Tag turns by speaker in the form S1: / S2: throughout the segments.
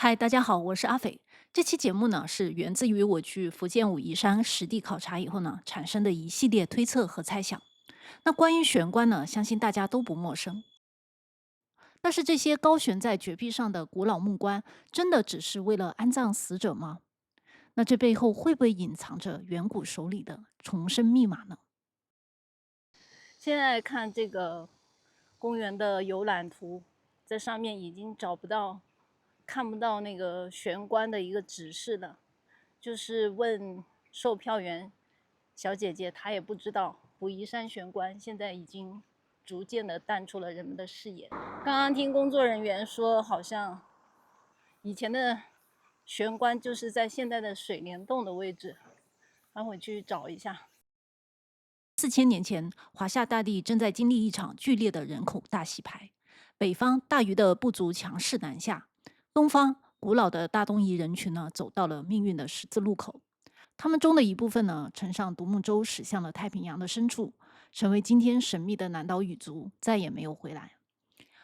S1: 嗨，大家好，我是阿斐。這期節目呢是源自於我去福建武夷山實地考察以後呢產生的一系列推測和猜想。那關於懸棺呢，相信大家都不陌生。但是這些高懸在絕壁上的古老木棺，真的只是為了安葬死者嗎？那這背後會不會隱藏着遠古手裡的重生密碼呢？
S2: 現在看這個公園的遊覽圖，在上面已經看不到那個懸棺的一個指示了。就是問售票員小姐姐，她也不知道武夷山懸棺現在已經逐漸的淡出了人們的視野。剛剛聽工作人員說，好像以前的懸棺就是在現在的水簾洞的位置，让我去找一下。
S1: 4000年前，华夏大地正在經歷一場劇烈的人口大洗牌。北方大禹的部族強勢南下，東方古老的大東夷人群呢，走到了命運的十字路口。他們中的一部分呢，乘上獨木舟駛向了太平洋的深處，成為今天神秘的南島語族，再也沒有回來。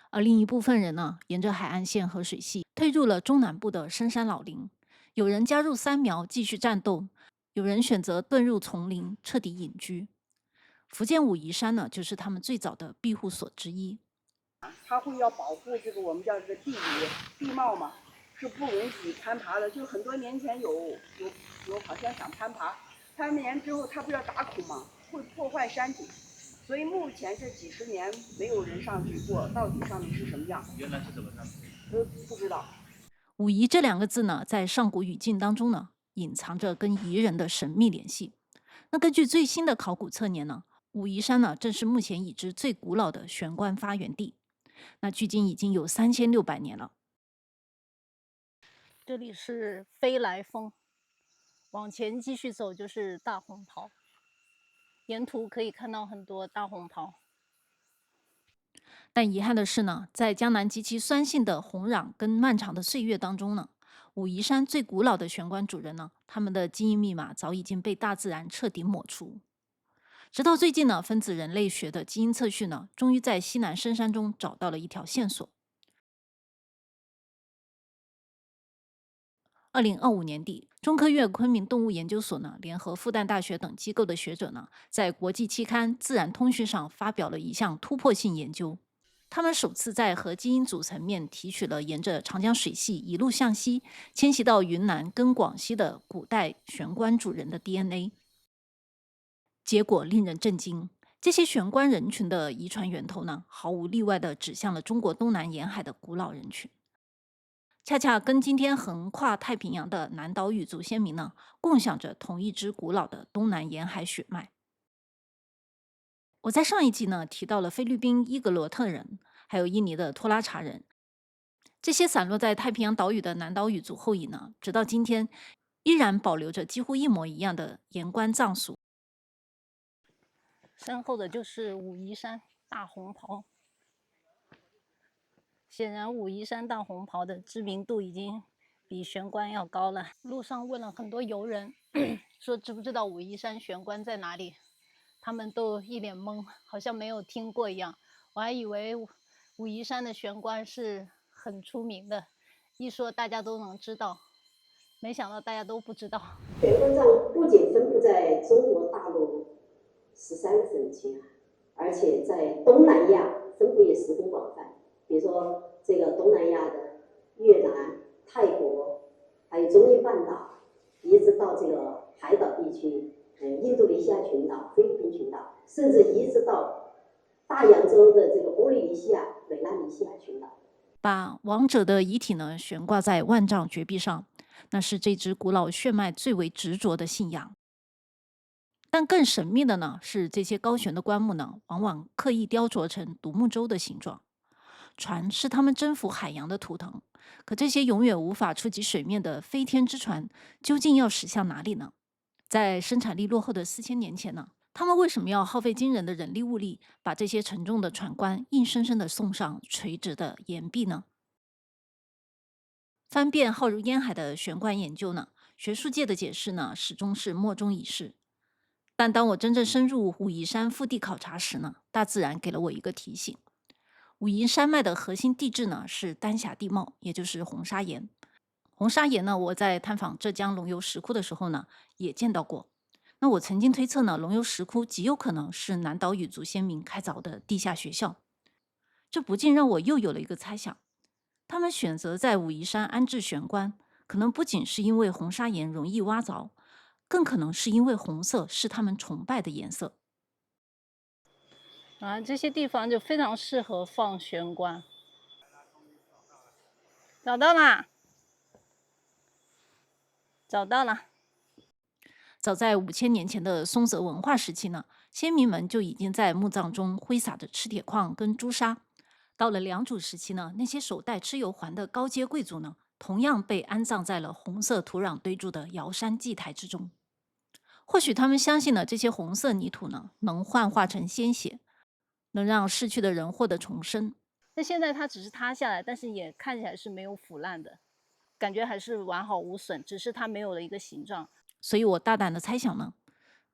S1: 而另一部分人呢，沿着海岸線和水系退入了中南部的深山老林。有人加入三苗繼續戰鬥，有人選擇遁入叢林徹底隱居。福建武夷山呢，就是他們最早的庇護所之一。
S3: 它会要保護這個我們叫這個地貌嘛，是不允許攀爬的。就很多年前有好像想攀爬，攀岩之後它不要打孔嘛，會破壞山體，所以目前這幾十年沒有人上去過，到底上面是什麼樣？
S4: 原來是怎麼上去？
S3: 不知道。
S1: 武夷這兩個字呢，在上古語境當中呢，隱藏着跟夷人的神秘聯繫。那根據最新的考古測年呢，武夷山呢，正是目前已知最古老的懸棺發源地。那距今已經有3600年了。
S2: 這裡是飛來峰，往前繼續走就是大紅袍，沿途可以看到很多大紅袍。
S1: 但遺憾的是呢，在江南極其酸性的洪壤跟漫長的歲月當中呢，武夷山最古老的懸棺主人呢，他們的基因密碼早已經被大自然徹底抹除。直到最近呢，分子人類學的基因測序呢，終於在西南深山中找到了一條線索。2025年底，中科院昆明動物研究所呢，聯合復旦大學等機構的學者呢，在國際期刊《自然通訊》上發表了一項突破性研究。他們首次在核基因組層面提取了沿着長江水系一路向西遷徙到雲南跟廣西的古代懸棺主人的 DNA。結果令人震驚，這些懸棺人群的遺傳源頭呢，毫無例外地指向了中國東南沿海的古老人群，恰恰跟今天橫跨太平洋的南島語族先民呢，共享着同一支古老的東南沿海血脈。我在上一集呢提到了菲律賓伊格羅特人，還有印尼的托拉查人，這些散落在太平洋島嶼的南島語族後裔呢，直到今天依然保留着幾乎一模一樣的岩棺葬俗。
S2: 身後的就是武夷山大紅袍，顯然武夷山大紅袍的知名度已經比懸棺要高了。路上問了很多遊人，說知不知道武夷山懸棺在哪裡，他們都一臉懵，好像沒有聽過一樣。我還以為武夷山的懸棺是很出名的，一說大家都能知道，沒想到大家都不知道。
S5: 懸棺葬不僅分布在中國大陸13個省区，而且在東南亞分布也十分廣泛。比如說這個東南亞的越南、泰國，還有中印半島，一直到這個海島地區，印度尼西亞群島、菲律賓群島，甚至一直到大洋洲的這個波利尼西亞、美拉尼西亞群島。
S1: 把亡者的遺體呢懸掛在萬丈絕壁上，那是這支古老血脈最為執着的信仰。但更神秘的呢，是這些高懸的棺木呢，往往刻意雕琢成獨木舟的形狀。船是他們征服海洋的圖騰，可這些永遠無法觸及水面的飛天之船，究竟要駛向哪裡呢？在生產力落後的4000年前呢，他們為什麼要耗費驚人的人力物力，把這些沉重的船棺硬生生地送上垂直的岩壁呢？翻遍浩如煙海的懸棺研究呢，學術界的解釋呢，始終是莫衷一是。但當我真正深入武夷山腹地考察時呢，大自然給了我一個提醒。武夷山脈的核心地質呢是丹霞地貌，也就是紅砂岩。紅砂岩呢，我在探訪浙江龍遊石窟的時候呢，也見到過。那我曾經推測呢，龍遊石窟極有可能是南島語族先民開鑿的地下學校。這不禁讓我又有了一個猜想：他們選擇在武夷山安置玄關，可能不僅是因為紅砂岩容易挖鑿，更可能是因為紅色是他們崇拜的顏色。
S2: 这些地方就非常適合放玄關。找到啦！找到了。
S1: 早在5000年前的松澤文化時期呢，先民們就已經在墓葬中揮灑着赤鐵礦跟朱砂。到了良渚時期呢，那些手戴蚩尤環的高階貴族呢，同樣被安葬在了紅色土壤堆築的瑤山祭台之中。或許他們相信呢，這些紅色泥土呢，能幻化成鮮血，能讓逝去的人獲得重生。
S2: 那現在它只是塌下來，但是也看起來是沒有腐爛的，感覺還是完好無損，只是它沒有了一個形狀。
S1: 所以我大膽的猜想呢，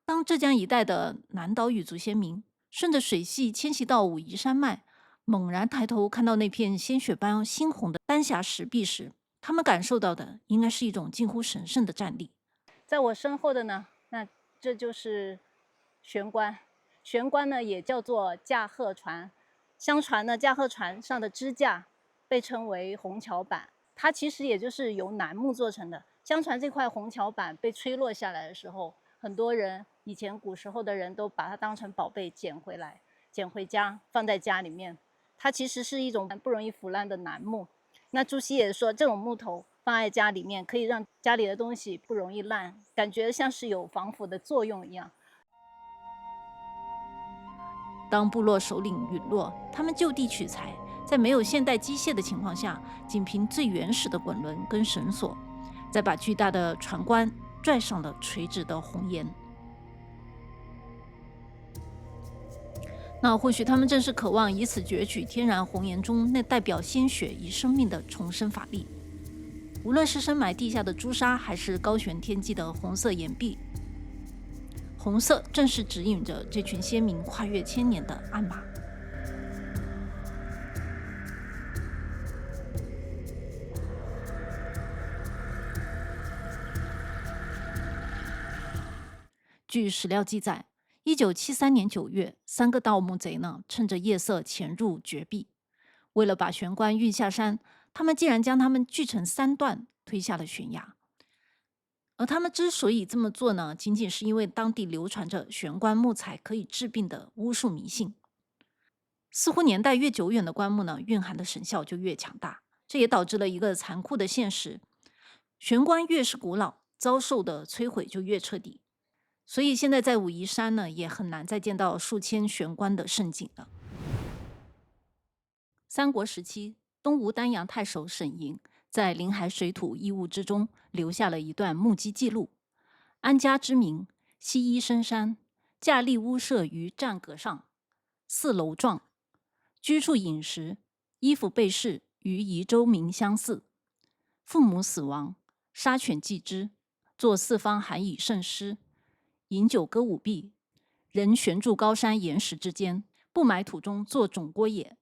S1: 當浙江一帶的南島語族先民順着水系遷徙到武夷山脈，猛然抬頭看到那片鮮血般猩紅的丹霞石壁時，他們感受到的應該是一種近乎神聖的戰慄。
S2: 在我身後的呢，那這就是玄關。玄關呢也叫做駕鶴船，相傳呢駕鶴船上的支架被稱為虹橋板，它其實也就是由楠木做成的。相傳這塊虹橋板被吹落下來的時候，很多人以前古時候的人都把它當成寶貝撿回來，撿回家放在家裡面。它其實是一種不容易腐爛的楠木。那朱熹也說，這種木頭放在家裡面可以讓家裡的東西不容易爛，感覺像是有防腐的作用一樣。
S1: 當部落首領隕落，他們就地取材，在沒有現代機械的情況下，僅憑最原始的滾輪跟繩索，再把巨大的船棺拽上了垂直的紅岩。那或許他們正是渴望以此攫取天然紅岩中那代表鮮血與生命的重生法力。無論是深埋地下的朱砂，還是高懸天際的紅色岩壁，紅色正是指引着這群先民跨越千年的鞍馬。據史料記載，1973年9月，3個盜墓賊呢，趁着夜色潛入絕壁。為了把玄關運下山，他們竟然將它們鋸成3段，推下了懸崖。而他們之所以這麼做呢，僅僅是因為當地流傳着玄關木材可以治病的巫術迷信。似乎年代越久遠的棺木呢，蘊含的神效就越強大。這也導致了一個殘酷的現實：玄關越是古老，遭受的摧毀就越徹底。所以現在在武夷山呢，也很難再見到數千玄關的盛景了。三國時期，東吳丹陽太守沈寅在臨海水土異物之中留下了一段目擊記錄：安家之民，西依深山，架立屋舍於棧閣上，四樓狀，居處飲食，衣服被飾與宜州民相似。父母死亡，殺犬祭之，作四方寒以聖師。飲酒歌舞畢，人懸柱高山岩石之間，不埋土中作種鍋也。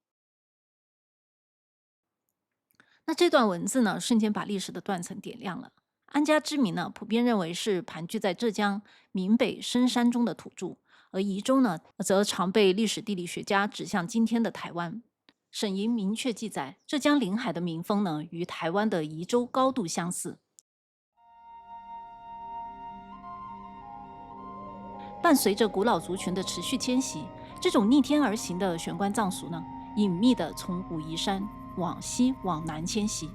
S1: 那這段文字呢，瞬間把歷史的斷層點亮了。安家之民呢，普遍認為是盤踞在浙江閩北深山中的土著，而宜州呢，則常被歷史地理學家指向今天的台灣。沈寅明確記載，浙江臨海的民風呢，與台灣的宜州高度相似。伴隨着古老族群的持續遷徙，這種逆天而行的玄關葬俗呢，隱祕地從武夷山往西往南遷徙。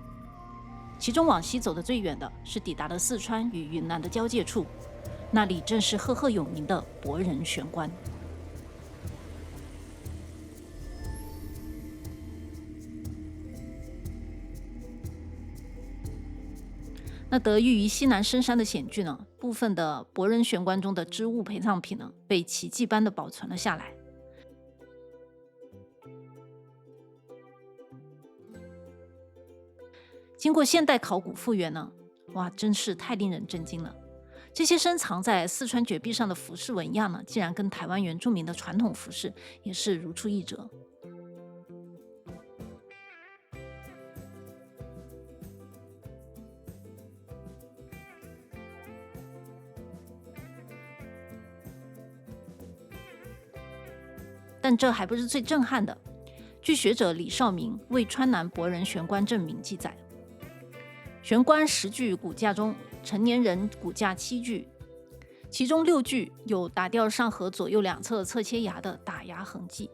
S1: 其中往西走得最遠的是抵達了四川與雲南的交界處，那裡正是赫赫有名的博人玄關。那得益於西南深山的險峻呢，部分的博人玄關中的織物陪葬品呢，被奇蹟般的保存了下來。經過現代考古復原呢，哇，真是太令人震驚了！這些深藏在四川絕壁上的服飾紋樣呢，竟然跟台灣原住民的傳統服飾也是如出一轍。但這還不是最震撼的。據學者李少明为川南博人悬棺證明記載，懸棺10具骨架中，成年人骨架7具，其中6具有打掉上頜左右兩側側切牙的打牙痕跡。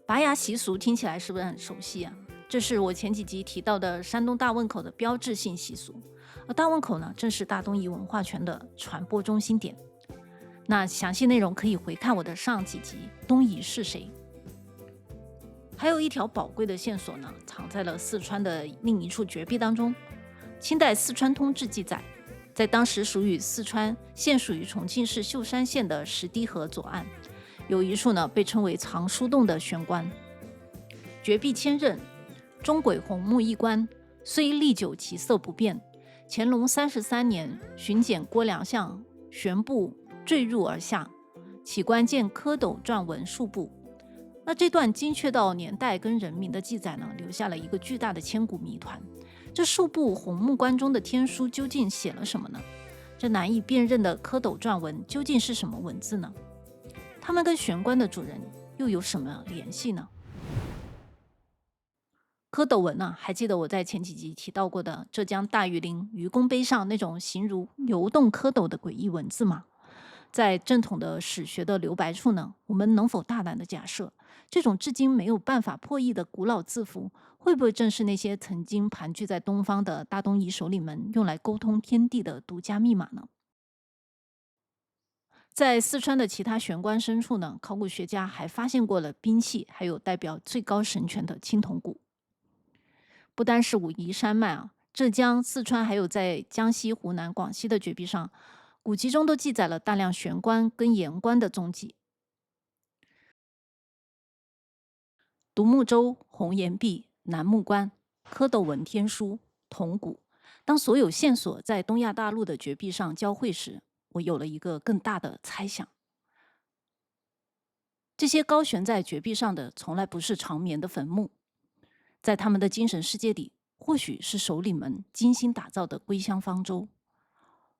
S1: 拔牙習俗聽起來是不是很熟悉啊？這是我前幾集提到的山東大汶口的標誌性習俗，而大汶口呢，正是大東夷文化圈的傳播中心點。那詳細內容可以回看我的上幾集《東夷是誰》。還有一條寶貴的線索呢，藏在了四川的另一處絕壁當中。清代《四川通志》記載，在當時屬於四川，現屬於重慶市秀山縣的石堤河左岸，有一處呢被稱為藏書洞的懸棺。絕壁千仞，中軌紅木一棺，雖歷久其色不變。乾隆33年，巡檢郭良相懸部墜入而下，其棺見蝌蚪狀紋數部。那這段精確到年代跟人名的記載呢，留下了一個巨大的千古謎團。這數部紅木棺中的天書究竟寫了什麼呢？這難以辨認的蝌蚪狀紋究竟是什麼文字呢？它們跟懸棺的主人又有什麼聯繫呢？蝌蚪紋呢，還記得我在前幾集提到過的浙江大禹陵愚公碑上那種形如流動蝌蚪的詭異文字嗎？在正統的史學的留白處呢，我們能否大膽的假設，這種至今沒有辦法破譯的古老字符，會不會正是那些曾經盤踞在東方的大東夷首領們用來溝通天地的獨家密碼呢？在四川的其他懸棺深處呢，考古學家還發現過了兵器，還有代表最高神權的青銅鼓。不單是武夷山脈啊，浙江、四川還有在江西、湖南、廣西的絕壁上，古籍中都記載了大量懸棺跟岩棺的蹤跡。獨木舟、紅岩壁、楠木棺、蝌蚪紋天書、銅鼓，當所有線索在東亞大陸的絕壁上交匯時，我有了一個更大的猜想。這些高懸在絕壁上的從來不是長眠的墳墓，在他們的精神世界裡，或許是首領們精心打造的歸鄉方舟。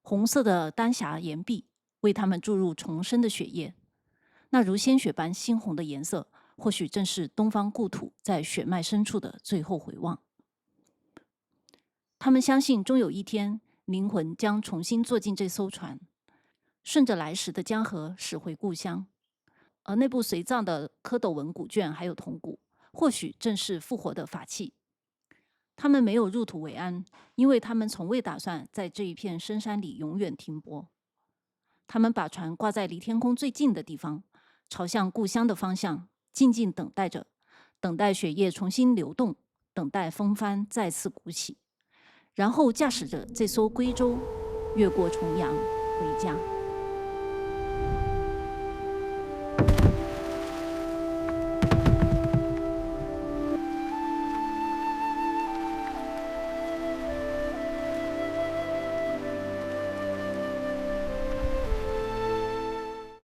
S1: 紅色的丹霞岩壁為他們注入重生的血液，那如鮮血般猩紅的顏色，或許正是東方故土在血脈深處的最後回望。他們相信終有一天，靈魂將重新坐進這艘船，順着來時的江河駛回故鄉。而那部隨葬的蝌蚪紋古卷還有銅鼓，或許正是復活的法器。他們沒有入土為安，因為他們從未打算在這一片深山裡永遠停泊。他們把船掛在離天空最近的地方，朝向故鄉的方向，靜靜等待着，等待血液重新流動，等待風帆再次鼓起，然後駕駛着這艘歸舟，越過重洋回家。